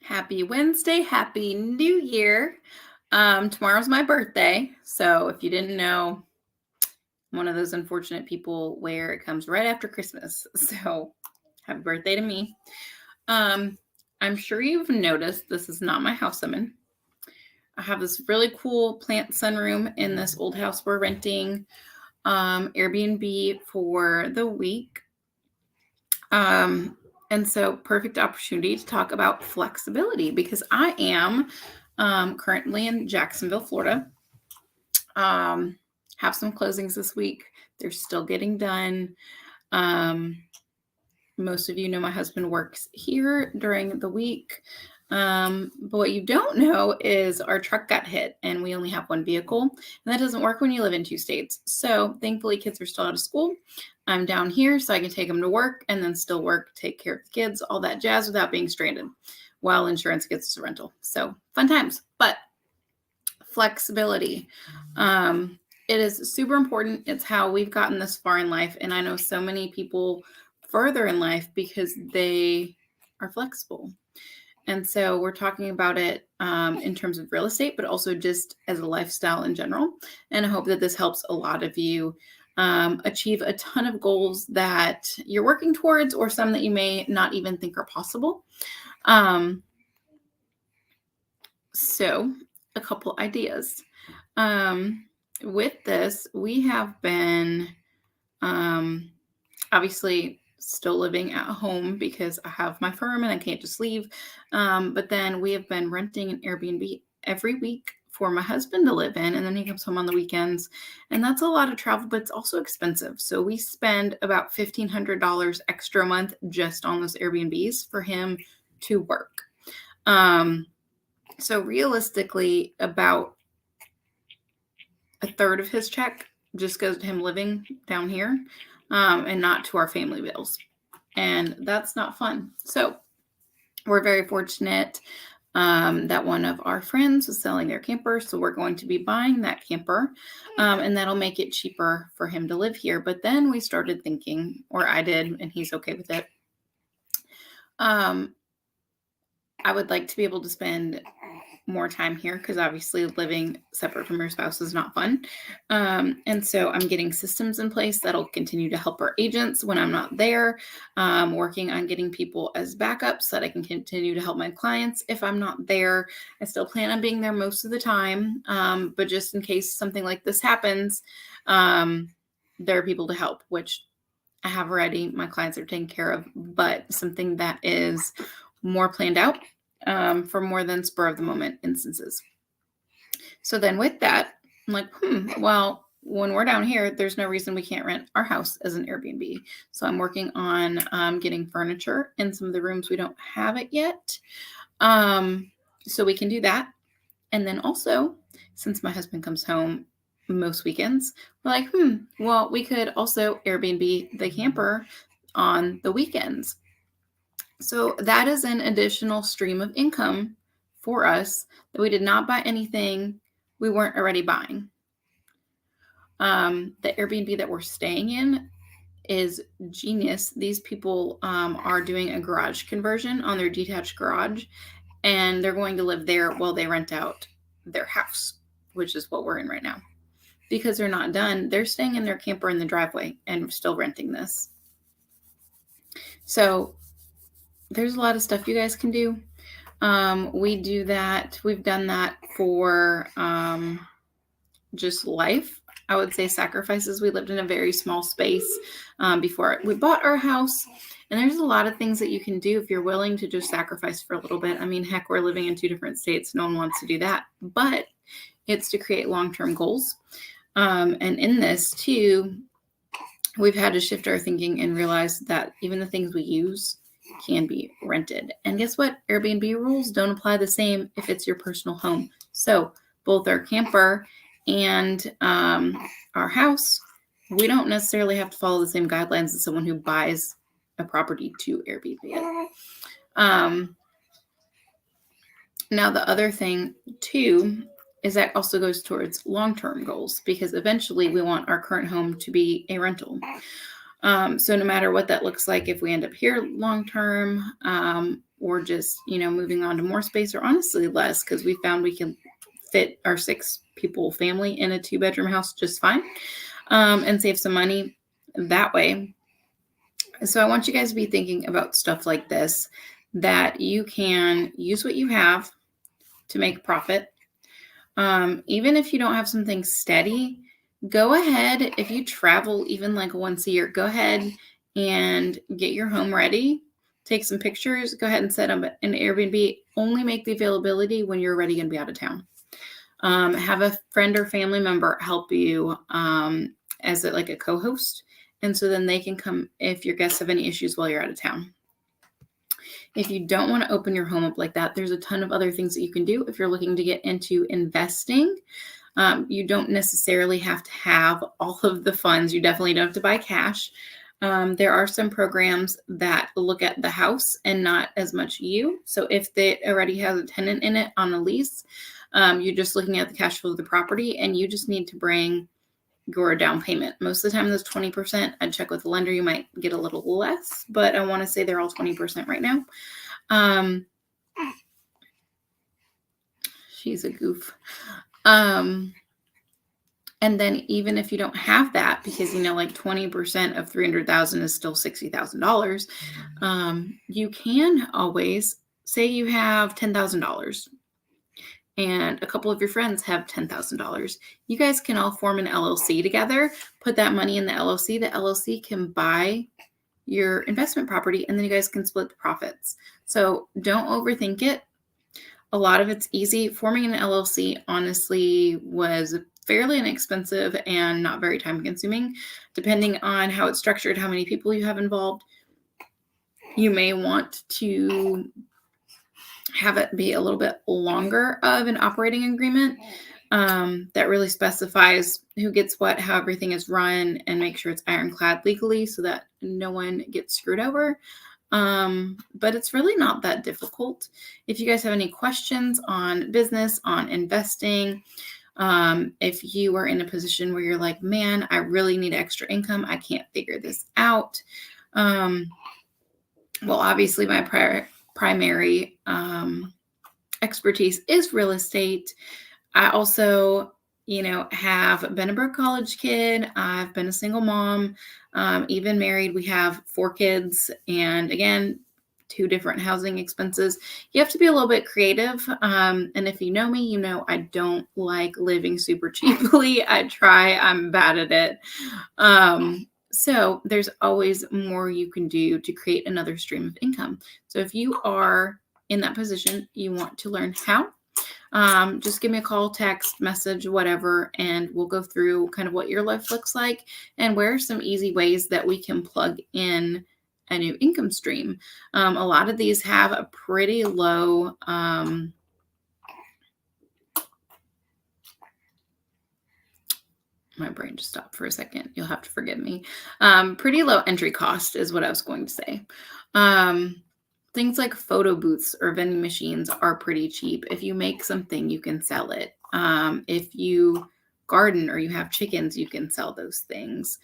Happy Wednesday. Happy New Year. Tomorrow's my birthday. So if you didn't know, I'm one of those unfortunate people where it comes right after Christmas. So happy birthday to me. Um, I'm sure you've noticed this is not my house I'm in. I have this really cool plant sunroom in this old house we're renting Airbnb for the week. And so perfect opportunity to talk about flexibility because I am currently in Jacksonville, Florida. Have some closings this week. They're still getting done. Most of you know my husband works here during the week. But what you don't know is our truck got hit and we only have one vehicle. And that doesn't work when you live in two states. So thankfully, kids are still out of school. I'm down here so I can take them to work and then still work, take care of the kids, all that jazz without being stranded while insurance gets us a rental. So fun times, but flexibility. It is super important. It's how we've gotten this far in life. And I know so many people further in life because they are flexible. And so we're talking about it in terms of real estate, but also just as a lifestyle in general. And I hope that this helps a lot of you achieve a ton of goals that you're working towards or some that you may not even think are possible. So a couple ideas. With this, we have been obviously still living at home because I have my firm and I can't just leave. But then we have been renting an Airbnb every week for my husband to live in, and then he comes home on the weekends. And that's a lot of travel, but it's also expensive. So we spend about $1,500 extra a month just on those Airbnbs for him to work. So realistically, about a third of his check just goes to him living down here and not to our family bills. And that's not fun. So we're very fortunate that one of our friends was selling their camper. So we're going to be buying that camper and that'll make it cheaper for him to live here. But then we started thinking, or I did, and he's okay with it. I would like to be able to spend more time here because obviously living separate from your spouse is not fun. And so I'm getting systems in place that'll continue to help our agents when I'm not there, working on getting people as backups so that I can continue to help my clients if I'm not there. I still plan on being there most of the time, but just in case something like this happens, there are people to help, which I have already. My clients are taken care of, but something that is more planned out for more than spur of the moment instances. So then with that, I'm like, well, when we're down here, there's no reason we can't rent our house as an Airbnb. So I'm working on getting furniture in some of the rooms we don't have it yet. So we can do that. And then also, since my husband comes home most weekends, we're like, well, we could also Airbnb the camper on the weekends. So that is an additional stream of income for us that we did not buy anything we weren't already buying. The Airbnb that we're staying in is genius. These people are doing a garage conversion on their detached garage, and they're going to live there while they rent out their house, which is what we're in right now. Because they're not done, they're staying in their camper in the driveway and still renting this. So there's a lot of stuff you guys can do. We do that. We've done that for just life. I would say sacrifices. We lived in a very small space before we bought our house. And there's a lot of things that you can do if you're willing to just sacrifice for a little bit. I mean, heck, we're living in two different states. No one wants to do that. But it's to create long-term goals. And in this, too, we've had to shift our thinking and realize that even the things we use can be rented. And guess what? Airbnb rules don't apply the same if it's your personal home. So both our camper and our house, we don't necessarily have to follow the same guidelines as someone who buys a property to Airbnb it. Now, the other thing, too, is that also goes towards long-term goals because eventually we want our current home to be a rental. So no matter what that looks like, if we end up here long term, or just, moving on to more space, or honestly less, because we found we can fit our 6 people family in a 2-bedroom house just fine, and save some money that way. So I want you guys to be thinking about stuff like this, that you can use what you have to make a profit. Even if you don't have something steady, go ahead. If you travel even like once a year, go ahead and get your home ready. Take some pictures. Go ahead and set up an Airbnb. Only make the availability when you're already going to be out of town. Have a friend or family member help you as like a co-host. And so then they can come if your guests have any issues while you're out of town. If you don't want to open your home up like that, there's a ton of other things that you can do. If you're looking to get into investing, you don't necessarily have to have all of the funds. You definitely don't have to buy cash. There are some programs that look at the house and not as much you. So if they already has a tenant in it on a lease, you're just looking at the cash flow of the property, and you just need to bring your down payment. Most of the time, those 20%. I'd check with the lender. You might get a little less, but I want to say they're all 20% right now. She's a goof. And then even if you don't have that, because like 20% of 300,000 is still $60,000, you can always say you have $10,000 and a couple of your friends have $10,000. You guys can all form an LLC together, put that money in the LLC. The LLC can buy your investment property, and then you guys can split the profits. So don't overthink it. A lot of it's easy. Forming an LLC, honestly, was fairly inexpensive and not very time consuming. Depending on how it's structured, how many people you have involved, you may want to have it be a little bit longer of an operating agreement that really specifies who gets what, how everything is run, and make sure it's ironclad legally so that no one gets screwed over. But it's really not that difficult. If you guys have any questions on business, on investing, if you are in a position where you're like, man, I really need extra income, I can't figure this out. Well, obviously my primary expertise is real estate. I also, have been a broke college kid. I've been a single mom, even married. We have 4 kids, and again, 2 different housing expenses. You have to be a little bit creative. And if you know me, I don't like living super cheaply. I try, I'm bad at it. So there's always more you can do to create another stream of income. So if you are in that position, you want to learn how, just give me a call, text, message, whatever, and we'll go through kind of what your life looks like and where are some easy ways that we can plug in a new income stream. A lot of these have a pretty low, my brain just stopped for a second. You'll have to forgive me. Pretty low entry cost is what I was going to say. Things like photo booths or vending machines are pretty cheap. If you make something, you can sell it. If you garden or you have chickens, you can sell those things.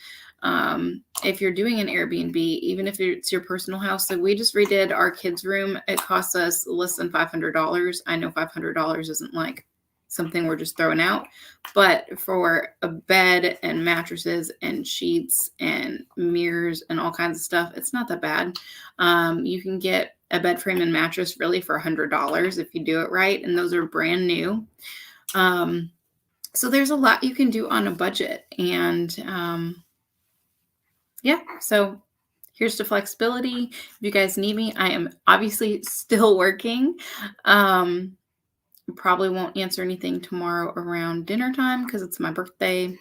If you're doing an Airbnb, even if it's your personal house, so we just redid our kids' room. It costs us less than $500. I know $500 isn't like something we're just throwing out, but for a bed and mattresses and sheets and mirrors and all kinds of stuff, it's not that bad. You can get a bed frame and mattress really for $100 if you do it right, and those are brand new. So there's a lot you can do on a budget, and yeah, so here's the flexibility. If you guys need me, I am obviously still working. Probably won't answer anything tomorrow around dinner time because it's my birthday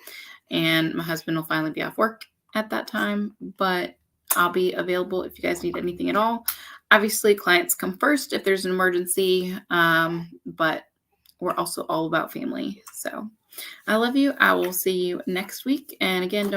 and my husband will finally be off work at that time, but I'll be available if you guys need anything at all. Obviously, clients come first if there's an emergency, but we're also all about family. So I love you. I will see you next week. And again, don't